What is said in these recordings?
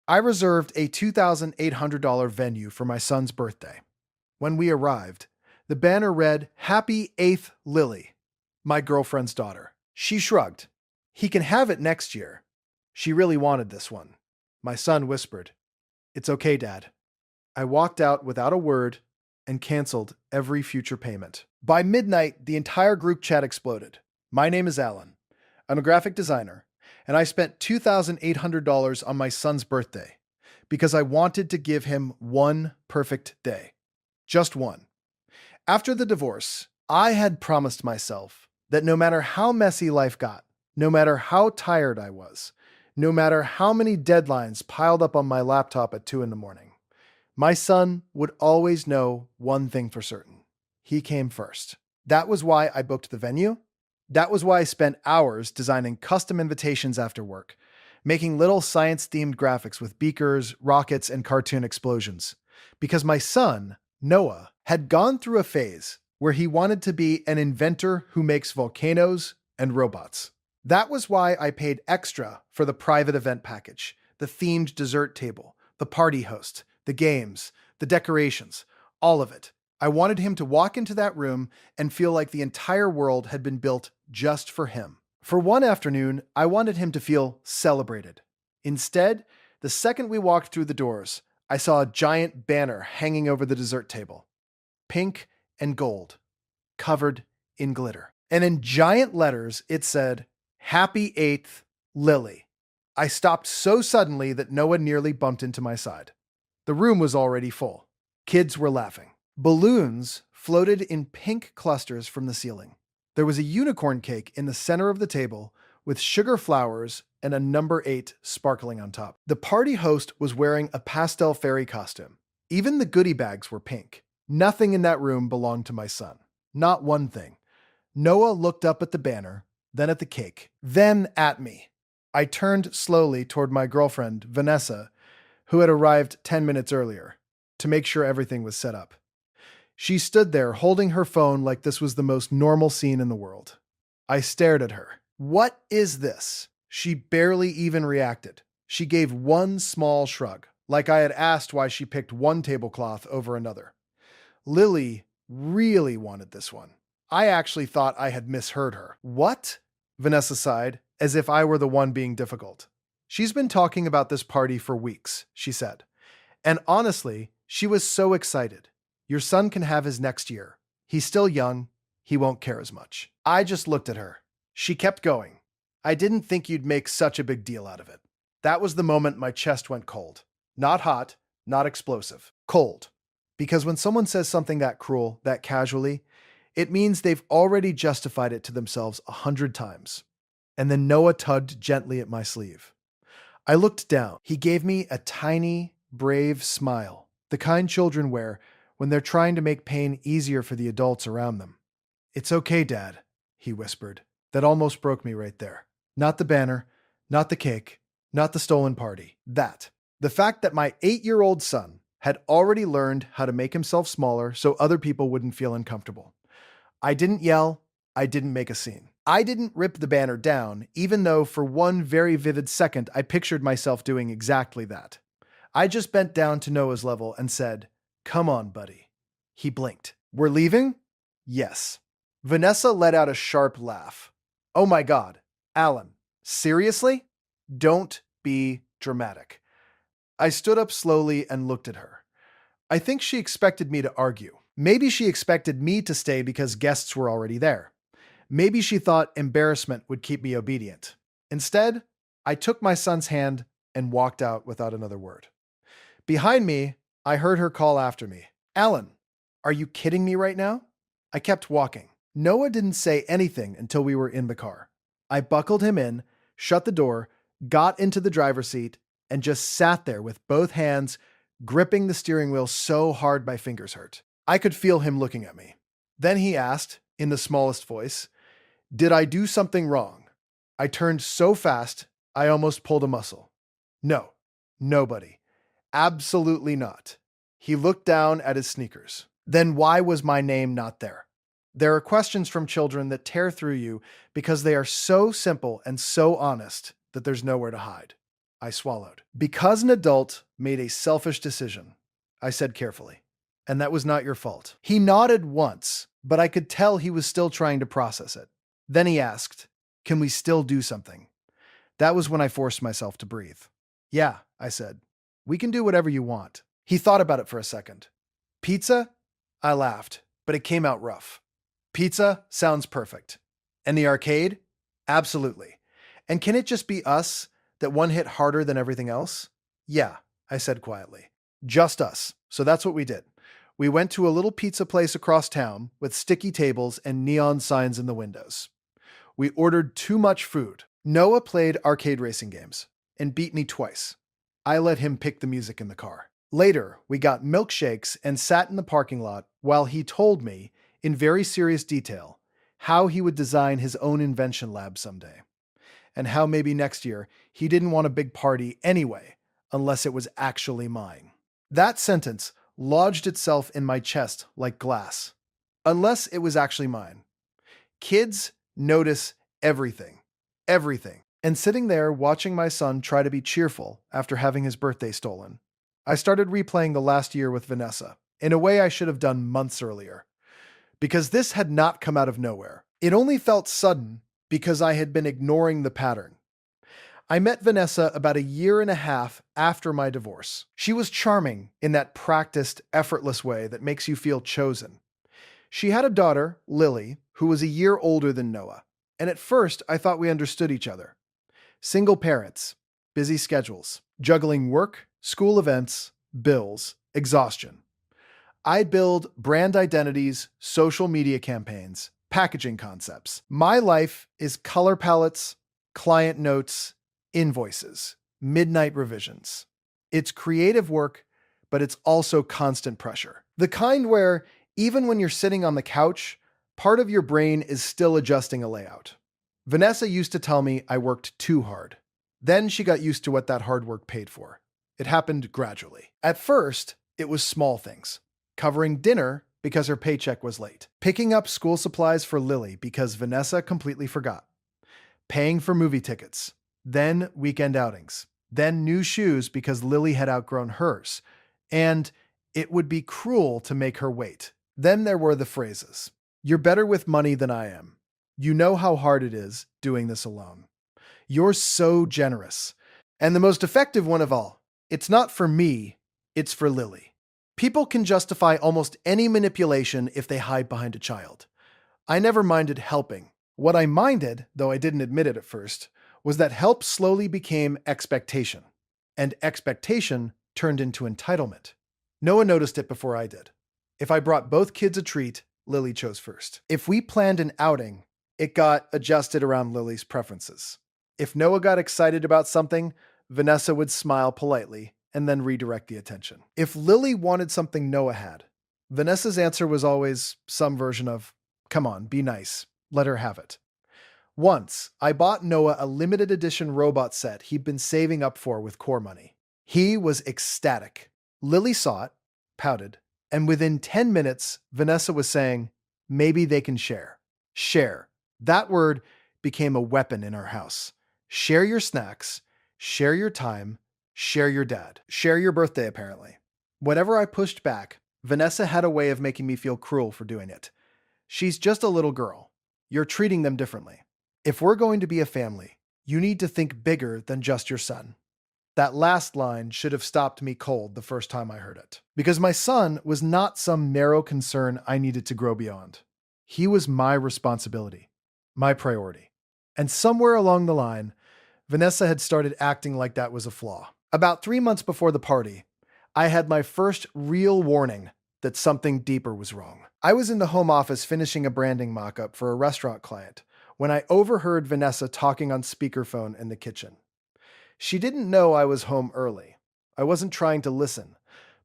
I reserved a $2,800 venue for my son's birthday. When we arrived, the banner read, "Happy 8th Lily, my girlfriend's daughter." She shrugged. "He can have it next year." She really wanted this one. My son whispered, "It's okay, Dad." I walked out without a word and canceled every future payment. By midnight, the entire group chat exploded. My name is Alan. I'm a graphic designer, and I spent $2,800 on my son's birthday because I wanted to give him one perfect day. Just one. After the divorce, I had promised myself that no matter how messy life got, no matter how tired I was, no matter how many deadlines piled up on my laptop at 2 in the morning, my son would always know one thing for certain. He came first. That was why I booked the venue. That was why I spent hours designing custom invitations after work, making little science-themed graphics with beakers, rockets, and cartoon explosions. Because my son, Noah, had gone through a phase where he wanted to be an inventor who makes volcanoes and robots. That was why I paid extra for the private event package, the themed dessert table, the party host, the games, the decorations, all of it. I wanted him to walk into that room and feel like the entire world had been built just for him. For one afternoon, I wanted him to feel celebrated. Instead, the second we walked through the doors, I saw a giant banner hanging over the dessert table. Pink and gold, covered in glitter. And in giant letters, it said, "Happy 8th, Lily." I stopped so suddenly that Noah nearly bumped into my side. The room was already full. Kids were laughing. Balloons floated in pink clusters from the ceiling. There was a unicorn cake in the center of the table with sugar flowers and a number 8 sparkling on top. The party host was wearing a pastel fairy costume. Even the goodie bags were pink. Nothing in that room belonged to my son. Not one thing. Noah looked up at the banner, then at the cake, then at me. I turned slowly toward my girlfriend, Vanessa, who had arrived 10 minutes earlier, to make sure everything was set up. She stood there holding her phone like this was the most normal scene in the world. I stared at her. "What is this?" She barely even reacted. She gave one small shrug, like I had asked why she picked one tablecloth over another. Lily really wanted this one. I actually thought I had misheard her. "What?" Vanessa sighed, as if I were the one being difficult. "She's been talking about this party for weeks," she said. "And honestly, she was so excited. Your son can have his next year. He's still young. He won't care as much." I just looked at her. She kept going. "I didn't think you'd make such a big deal out of it." That was the moment my chest went cold. Not hot, not explosive. Cold. Because when someone says something that cruel, that casually, it means they've already justified it to themselves 100 times. And then Noah tugged gently at my sleeve. I looked down. He gave me a tiny, brave smile, the kind children wear when they're trying to make pain easier for the adults around them. "It's okay, Dad," he whispered. That almost broke me right there. Not the banner, not the cake, not the stolen party. That. The fact that my 8-year-old son had already learned how to make himself smaller so other people wouldn't feel uncomfortable. I didn't yell. I didn't make a scene. I didn't rip the banner down, even though for one very vivid second I pictured myself doing exactly that. I just bent down to Noah's level and said, "Come on, buddy." He blinked. "We're leaving?" "Yes." Vanessa let out a sharp laugh. "Oh my God, Alan, seriously? Don't be dramatic." I stood up slowly and looked at her. I think she expected me to argue. Maybe she expected me to stay because guests were already there. Maybe she thought embarrassment would keep me obedient. Instead, I took my son's hand and walked out without another word. Behind me, I heard her call after me. "Alan, are you kidding me right now?" I kept walking. Noah didn't say anything until we were in the car. I buckled him in, shut the door, got into the driver's seat, and just sat there with both hands gripping the steering wheel so hard my fingers hurt. I could feel him looking at me. Then he asked, in the smallest voice, "Did I do something wrong?" I turned so fast, I almost pulled a muscle. "No, nobody. Absolutely not." He looked down at his sneakers. "Then why was my name not there?" There are questions from children that tear through you because they are so simple and so honest that there's nowhere to hide. I swallowed. Because an adult made a selfish decision, I said carefully, and that was not your fault. He nodded once, but I could tell he was still trying to process it. Then he asked, "Can we still do something?" That was when I forced myself to breathe. "Yeah," I said. "We can do whatever you want." He thought about it for a second. "Pizza?" I laughed, but it came out rough. "Pizza sounds perfect. And the arcade?" "Absolutely. And can it just be us, that one hit harder than everything else?" "Yeah," I said quietly. "Just us." So that's what we did. We went to a little pizza place across town with sticky tables and neon signs in the windows. We ordered too much food. Noah played arcade racing games and beat me twice. I let him pick the music in the car. Later, we got milkshakes and sat in the parking lot while he told me, in very serious detail, how he would design his own invention lab someday, and how maybe next year he didn't want a big party anyway, unless it was actually mine. That sentence lodged itself in my chest like glass. Unless it was actually mine. Kids notice everything. Everything. And sitting there watching my son try to be cheerful after having his birthday stolen, I started replaying the last year with Vanessa in a way I should have done months earlier. Because this had not come out of nowhere. It only felt sudden because I had been ignoring the pattern. I met Vanessa about a year and a half after my divorce. She was charming in that practiced, effortless way that makes you feel chosen. She had a daughter, Lily, who was a year older than Noah, and at first I thought we understood each other. Single parents, busy schedules, juggling work, school events, bills, exhaustion. I build brand identities, social media campaigns, packaging concepts. My life is color palettes, client notes, invoices, midnight revisions. It's creative work, but it's also constant pressure. The kind where, even when you're sitting on the couch, part of your brain is still adjusting a layout. Vanessa used to tell me I worked too hard. Then she got used to what that hard work paid for. It happened gradually. At first, it was small things. Covering dinner because her paycheck was late. Picking up school supplies for Lily because Vanessa completely forgot. Paying for movie tickets. Then weekend outings. Then new shoes because Lily had outgrown hers. And it would be cruel to make her wait. Then there were the phrases. "You're better with money than I am. You know how hard it is doing this alone. You're so generous." And the most effective one of all, "It's not for me, it's for Lily." People can justify almost any manipulation if they hide behind a child. I never minded helping. What I minded, though I didn't admit it at first, was that help slowly became expectation. And expectation turned into entitlement. Noah noticed it before I did. If I brought both kids a treat, Lily chose first. If we planned an outing, it got adjusted around Lily's preferences. If Noah got excited about something, Vanessa would smile politely and then redirect the attention. If Lily wanted something Noah had, Vanessa's answer was always some version of, "Come on, be nice, let her have it." Once, I bought Noah a limited edition robot set he'd been saving up for with core money. He was ecstatic. Lily saw it, pouted, and within 10 minutes, Vanessa was saying, "Maybe they can share." Share. That word became a weapon in our house. Share your snacks, share your time, share your dad, share your birthday, apparently. Whenever I pushed back, Vanessa had a way of making me feel cruel for doing it. "She's just a little girl. You're treating them differently. If we're going to be a family, you need to think bigger than just your son." That last line should have stopped me cold the first time I heard it. Because my son was not some narrow concern I needed to grow beyond. He was my responsibility, my priority. And somewhere along the line, Vanessa had started acting like that was a flaw. About 3 months before the party, I had my first real warning that something deeper was wrong. I was in the home office finishing a branding mock-up for a restaurant client when I overheard Vanessa talking on speakerphone in the kitchen. She didn't know I was home early. I wasn't trying to listen,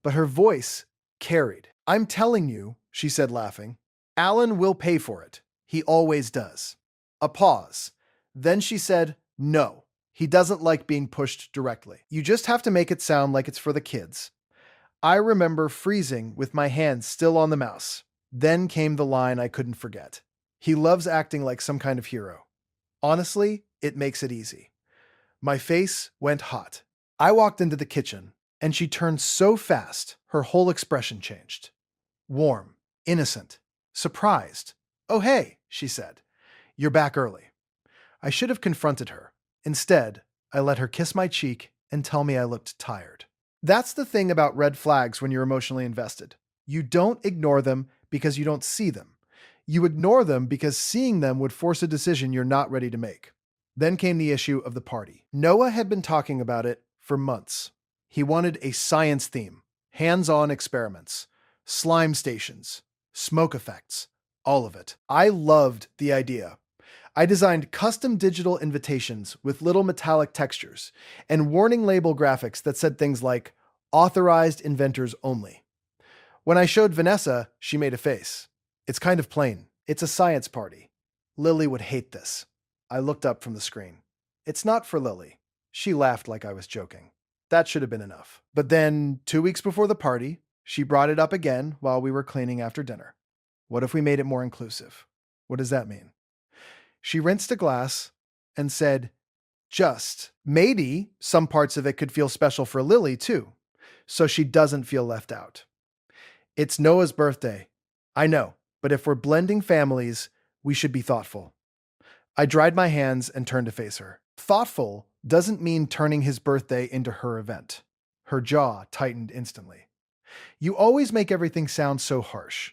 but her voice carried. "I'm telling you," she said, laughing, "Alan will pay for it. He always does." A pause. Then she said, "No. He doesn't like being pushed directly. You just have to make it sound like it's for the kids." I remember freezing with my hands still on the mouse. Then came the line I couldn't forget. "He loves acting like some kind of hero. Honestly, it makes it easy." My face went hot. I walked into the kitchen, and she turned so fast, her whole expression changed. Warm, innocent, surprised. "Oh, hey," she said. "You're back early." I should have confronted her. Instead, I let her kiss my cheek and tell me I looked tired. That's the thing about red flags when you're emotionally invested. You don't ignore them because you don't see them. You ignore them because seeing them would force a decision you're not ready to make. Then came the issue of the party. Noah had been talking about it for months. He wanted a science theme, hands-on experiments, slime stations, smoke effects, all of it. I loved the idea. I designed custom digital invitations with little metallic textures and warning label graphics that said things like, "Authorized inventors only." When I showed Vanessa, she made a face. "It's kind of plain. It's a science party. Lily would hate this." I looked up from the screen. "It's not for Lily." She laughed like I was joking. That should have been enough. But then, 2 weeks before the party, she brought it up again while we were cleaning after dinner. "What if we made it more inclusive?" "What does that mean?" She rinsed a glass and said, "Just maybe some parts of it could feel special for Lily too, so she doesn't feel left out. It's Noah's birthday. I know, but if we're blending families, we should be thoughtful." I dried my hands and turned to face her. Thoughtful doesn't mean turning his birthday into her event. Her jaw tightened instantly. "You always make everything sound so harsh.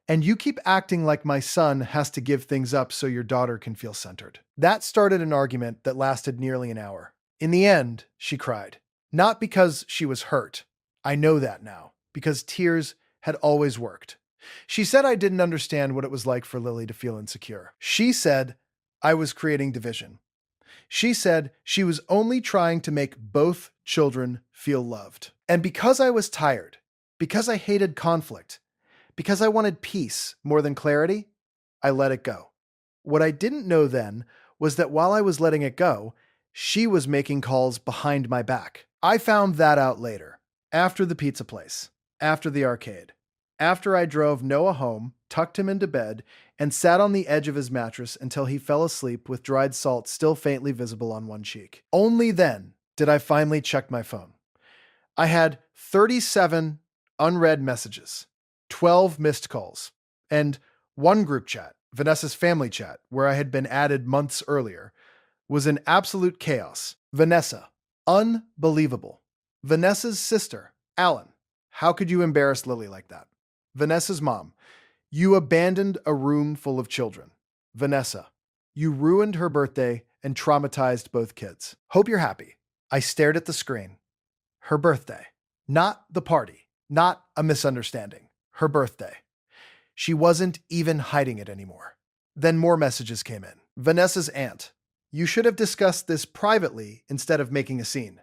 And you keep acting like my son has to give things up so your daughter can feel centered." That started an argument that lasted nearly an hour. In the end, she cried. Not because she was hurt. I know that now, because tears had always worked. She said I didn't understand what it was like for Lily to feel insecure. She said I was creating division. She said she was only trying to make both children feel loved. And because I was tired, because I hated conflict, because I wanted peace more than clarity, I let it go. What I didn't know then was that while I was letting it go, she was making calls behind my back. I found that out later, after the pizza place, after the arcade, after I drove Noah home, tucked him into bed, and sat on the edge of his mattress until he fell asleep with dried salt still faintly visible on one cheek. Only then did I finally check my phone. I had 37 unread messages, 12 missed calls, and one group chat, Vanessa's family chat, where I had been added months earlier, was in absolute chaos. Vanessa. Unbelievable. Vanessa's sister, Alan. How could you embarrass Lily like that? Vanessa's mom. You abandoned a room full of children. Vanessa. You ruined her birthday and traumatized both kids. Hope you're happy. I stared at the screen. Her birthday. Not the party. Not a misunderstanding. Her birthday. She wasn't even hiding it anymore. Then more messages came in. Vanessa's aunt. You should have discussed this privately instead of making a scene.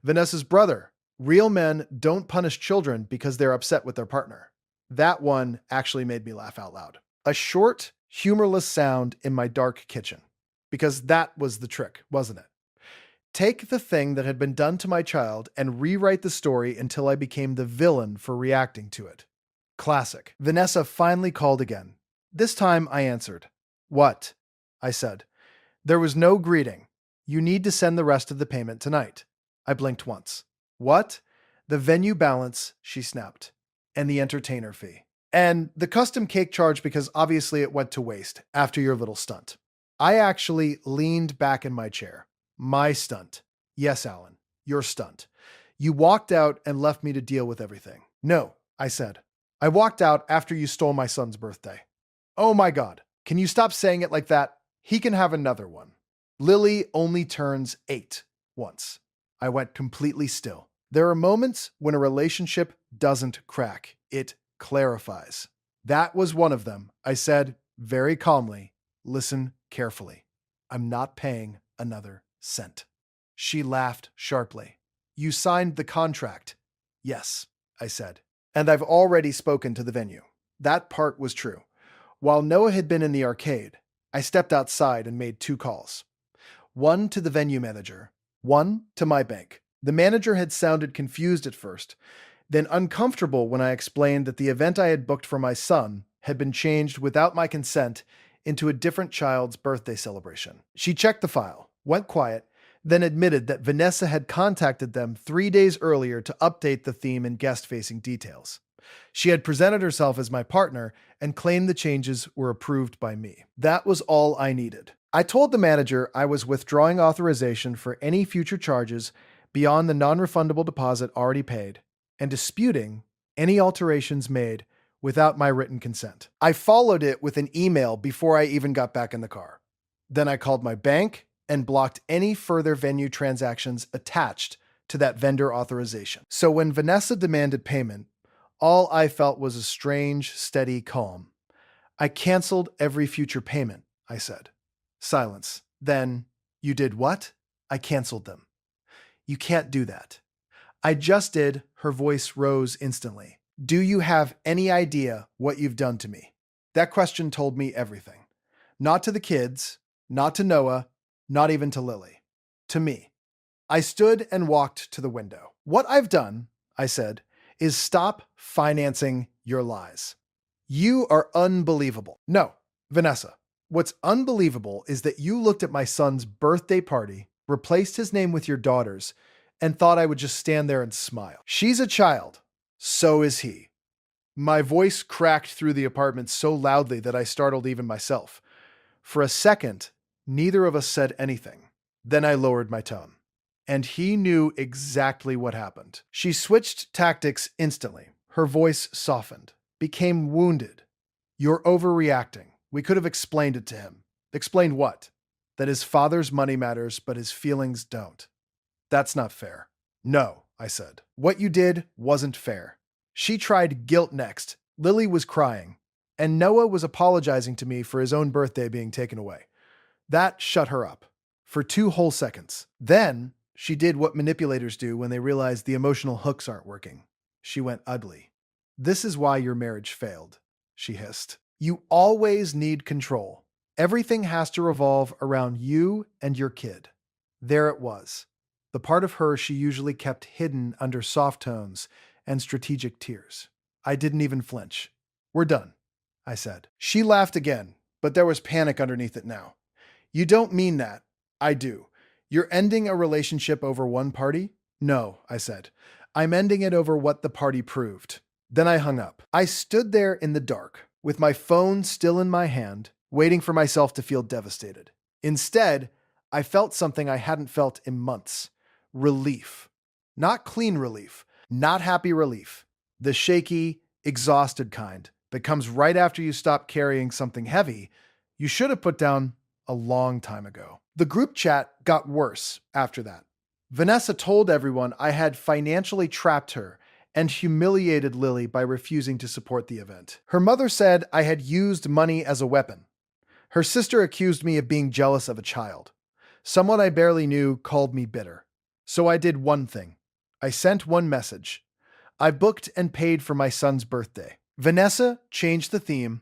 Vanessa's brother. Real men don't punish children because they're upset with their partner. That one actually made me laugh out loud. A short, humorless sound in my dark kitchen. Because that was the trick, wasn't it? Take the thing that had been done to my child and rewrite the story until I became the villain for reacting to it. Classic. Vanessa finally called again. This time I answered. "What?" I said. "There was no greeting. You need to send the rest of the payment tonight." I blinked once. "What?" "The venue balance," she snapped. "And the entertainer fee. And the custom cake charge because obviously it went to waste after your little stunt." I actually leaned back in my chair. My stunt. Yes, Alan, your stunt. You walked out and left me to deal with everything. No, I said. I walked out after you stole my son's birthday. Oh my God, can you stop saying it like that? He can have another one. Lily only turns 8 once. I went completely still. There are moments when a relationship doesn't crack. It clarifies. That was one of them. I said very calmly, "Listen carefully. I'm not paying another cent." She laughed sharply. "You signed the contract." "Yes," I said. "And I've already spoken to the venue." That part was true. While Noah had been in the arcade, I stepped outside and made 2 calls. One to the venue manager, one to my bank. The manager had sounded confused at first, then uncomfortable when I explained that the event I had booked for my son had been changed without my consent into a different child's birthday celebration. She checked the file, went quiet, then admitted that Vanessa had contacted them 3 days earlier to update the theme and guest-facing details. She had presented herself as my partner and claimed the changes were approved by me. That was all I needed. I told the manager I was withdrawing authorization for any future charges beyond the non-refundable deposit already paid and disputing any alterations made without my written consent. I followed it with an email before I even got back in the car. Then I called my bank and blocked any further venue transactions attached to that vendor authorization. So when Vanessa demanded payment, all I felt was a strange, steady calm. I canceled every future payment, I said. Silence. Then, you did what? I canceled them. You can't do that. I just did. Her voice rose instantly. Do you have any idea what you've done to me? That question told me everything. Not to the kids, not to Noah, not even to Lily. To me. I stood and walked to the window. What I've done, I said, is stop financing your lies. You are unbelievable. No, Vanessa, what's unbelievable is that you looked at my son's birthday party, replaced his name with your daughter's, and thought I would just stand there and smile. She's a child. So is he. My voice cracked through the apartment so loudly that I startled even myself. For a second, neither of us said anything. Then I lowered my tone. And he knew exactly what happened. She switched tactics instantly. Her voice softened, became wounded. You're overreacting. We could have explained it to him. Explained what? That his father's money matters, but his feelings don't. That's not fair. No, I said. What you did wasn't fair. She tried guilt next. Lily was crying, and Noah was apologizing to me for his own birthday being taken away. That shut her up. For 2 whole seconds. Then, she did what manipulators do when they realize the emotional hooks aren't working. She went ugly. This is why your marriage failed, she hissed. You always need control. Everything has to revolve around you and your kid. There it was. The part of her she usually kept hidden under soft tones and strategic tears. I didn't even flinch. We're done, I said. She laughed again, but there was panic underneath it now. You don't mean that. I do. You're ending a relationship over one party? No, I said. I'm ending it over what the party proved. Then I hung up. I stood there in the dark, with my phone still in my hand, waiting for myself to feel devastated. Instead, I felt something I hadn't felt in months. Relief. Not clean relief, not happy relief. The shaky, exhausted kind that comes right after you stop carrying something heavy you should have put down a long time ago. The group chat got worse after that. Vanessa told everyone I had financially trapped her and humiliated Lily by refusing to support the event. Her mother said I had used money as a weapon. Her sister accused me of being jealous of a child. Someone I barely knew called me bitter. So I did one thing. I sent one message. I booked and paid for my son's birthday. Vanessa changed the theme,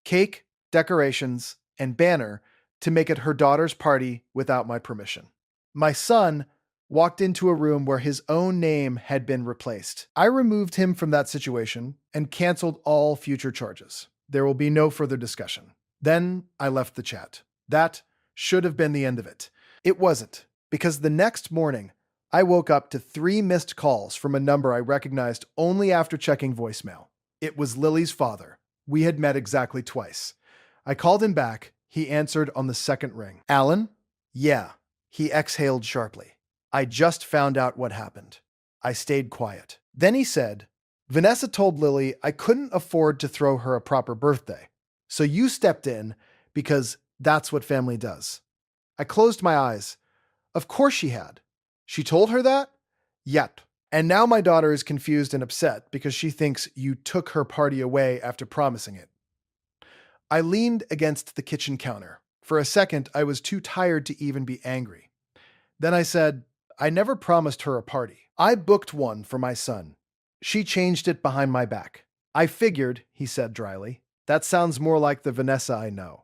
cake, decorations, and banner to make it her daughter's party without my permission. My son walked into a room where his own name had been replaced. I removed him from that situation and canceled all future charges. There will be no further discussion. Then I left the chat. That should have been the end of it. It wasn't, because the next morning, I woke up to 3 missed calls from a number I recognized only after checking voicemail. It was Lily's father. We had met exactly twice. I called him back. He answered on the second ring. Alan? Yeah. He exhaled sharply. I just found out what happened. I stayed quiet. Then he said, Vanessa told Lily I couldn't afford to throw her a proper birthday. So you stepped in because that's what family does. I closed my eyes. Of course she had. She told her that? Yep. And now my daughter is confused and upset because she thinks you took her party away after promising it. I leaned against the kitchen counter. For a second, I was too tired to even be angry. Then I said, I never promised her a party. I booked one for my son. She changed it behind my back. I figured, he said dryly. That sounds more like the Vanessa I know.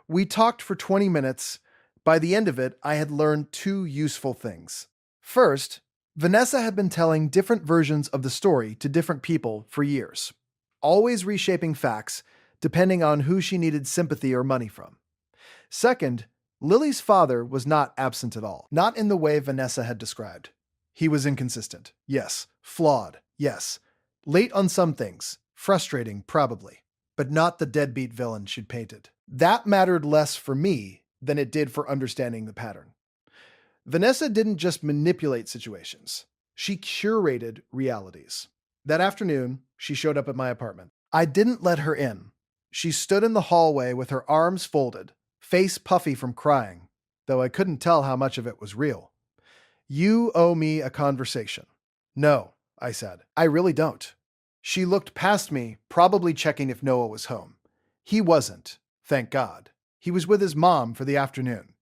We talked for 20 minutes. By the end of it, I had learned 2 useful things. First, Vanessa had been telling different versions of the story to different people for years, always reshaping facts depending on who she needed sympathy or money from. Second, Lily's father was not absent at all, not in the way Vanessa had described. He was inconsistent, yes. Flawed, yes. Late on some things, frustrating probably, but not the deadbeat villain she'd painted. That mattered less for me than it did for understanding the pattern. Vanessa didn't just manipulate situations. She curated realities. That afternoon, she showed up at my apartment. I didn't let her in. She stood in the hallway with her arms folded, face puffy from crying, though I couldn't tell how much of it was real. "You owe me a conversation." "No," I said. "I really don't." She looked past me, probably checking if Noah was home. He wasn't, thank God. He was with his mom for the afternoon.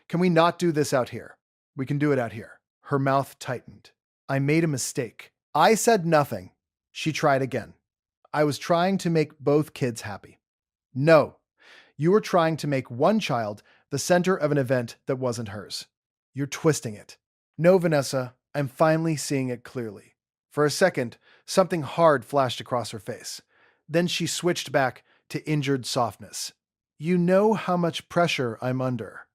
"Can we not do this out here? We can do it out here." Her mouth tightened. I made a mistake. I said nothing. She tried again. "I was trying to make both kids happy." "No, you were trying to make one child the center of an event that wasn't hers. You're twisting it." "No, Vanessa, I'm finally seeing it clearly." For a second, something hard flashed across her face. Then she switched back to injured softness. "You know how much pressure I'm under.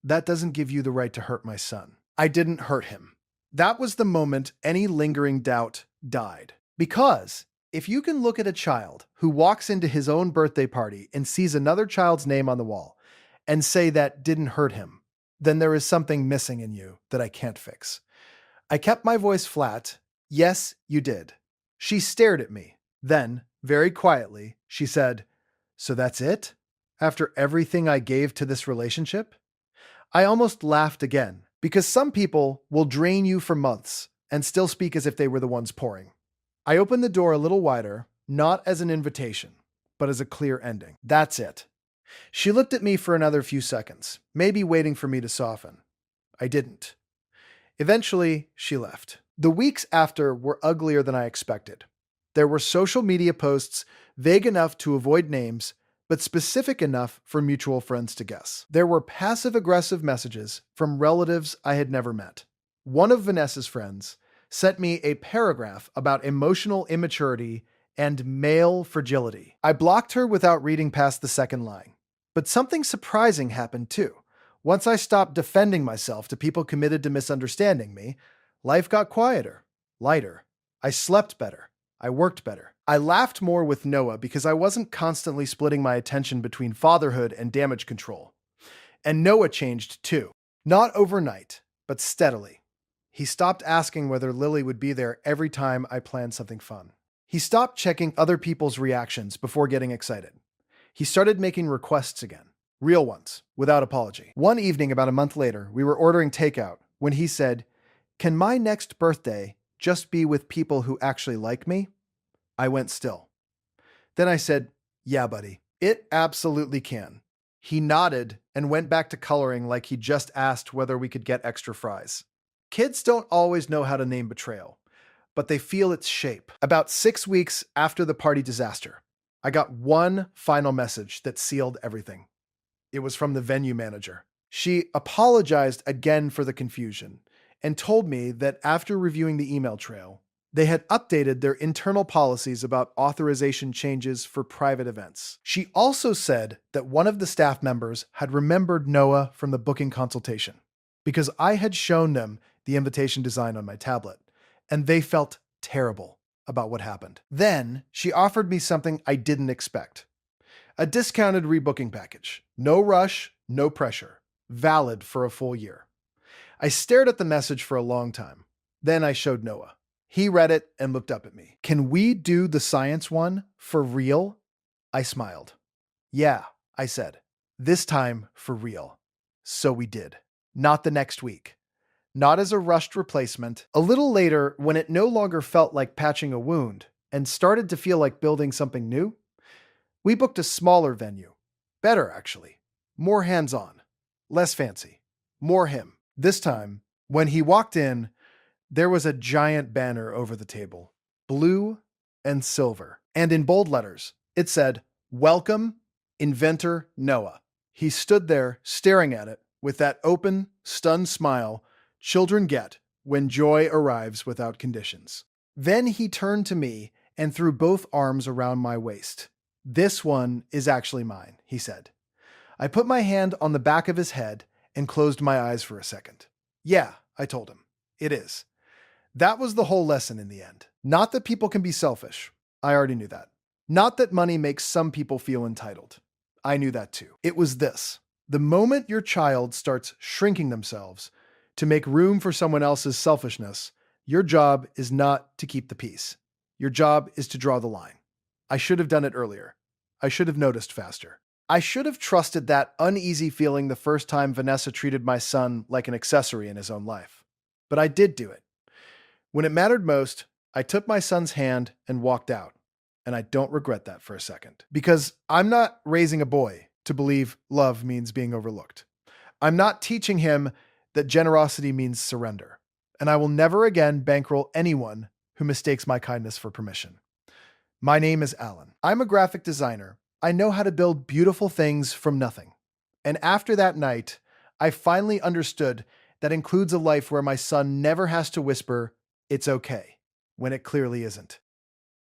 That doesn't give you the right to hurt my son." I didn't hurt him. That was the moment any lingering doubt died. Because if you can look at a child who walks into his own birthday party and sees another child's name on the wall and say that didn't hurt him, then there is something missing in you that I can't fix. I kept my voice flat. "Yes, you did." She stared at me. Then, very quietly, she said, "So that's it? After everything I gave to this relationship?" I almost laughed again, because some people will drain you for months and still speak as if they were the ones pouring. I opened the door a little wider, not as an invitation, but as a clear ending. "That's it." She looked at me for another few seconds, maybe waiting for me to soften. I didn't. Eventually, she left. The weeks after were uglier than I expected. There were social media posts vague enough to avoid names, but specific enough for mutual friends to guess. There were passive-aggressive messages from relatives I had never met. One of Vanessa's friends sent me a paragraph about emotional immaturity and male fragility. I blocked her without reading past the second line. But something surprising happened too. Once I stopped defending myself to people committed to misunderstanding me, life got quieter, lighter. I slept better. I worked better. I laughed more with Noah because I wasn't constantly splitting my attention between fatherhood and damage control. And Noah changed too. Not overnight, but steadily. He stopped asking whether Lily would be there every time I planned something fun. He stopped checking other people's reactions before getting excited. He started making requests again. Real ones, without apology. One evening about a month later, we were ordering takeout when he said, "Can my next birthday just be with people who actually like me?" I went still. Then I said, "Yeah, buddy, it absolutely can." He nodded and went back to coloring like he just asked whether we could get extra fries. Kids don't always know how to name betrayal, but they feel its shape. About 6 weeks after the party disaster, I got one final message that sealed everything. It was from the venue manager. She apologized again for the confusion and told me that after reviewing the email trail, they had updated their internal policies about authorization changes for private events. She also said that one of the staff members had remembered Noah from the booking consultation because I had shown them the invitation design on my tablet, and they felt terrible about what happened. Then she offered me something I didn't expect. A discounted rebooking package. No rush, no pressure. Valid for a full year. I stared at the message for a long time. Then I showed Noah. He read it and looked up at me. "Can we do the science one for real?" I smiled. "Yeah," I said. "This time for real." So we did. Not the next week. Not as a rushed replacement. A little later, when it no longer felt like patching a wound and started to feel like building something new, we booked a smaller venue. Better, actually. More hands-on. Less fancy. More him. This time, when he walked in, there was a giant banner over the table. Blue and silver. And in bold letters, it said, "Welcome, Inventor Noah." He stood there, staring at it, with that open, stunned smile children get when joy arrives without conditions. Then he turned to me and threw both arms around my waist. "This one is actually mine," he said. I put my hand on the back of his head and closed my eyes for a second. Yeah, I told him. It is. That was the whole lesson in the end. Not that people can be selfish. I already knew that. Not that money makes some people feel entitled. I knew that too. It was this. The moment your child starts shrinking themselves to make room for someone else's selfishness, your job is not to keep the peace. Your job is to draw the line. I should have done it earlier. I should have noticed faster. I should have trusted that uneasy feeling the first time Vanessa treated my son like an accessory in his own life. But I did do it. When it mattered most, I took my son's hand and walked out. And I don't regret that for a second. Because I'm not raising a boy to believe love means being overlooked. I'm not teaching him that generosity means surrender. And I will never again bankroll anyone who mistakes my kindness for permission. My name is Alan. I'm a graphic designer. I know how to build beautiful things from nothing. And after that night, I finally understood that includes a life where my son never has to whisper, "It's okay," when it clearly isn't.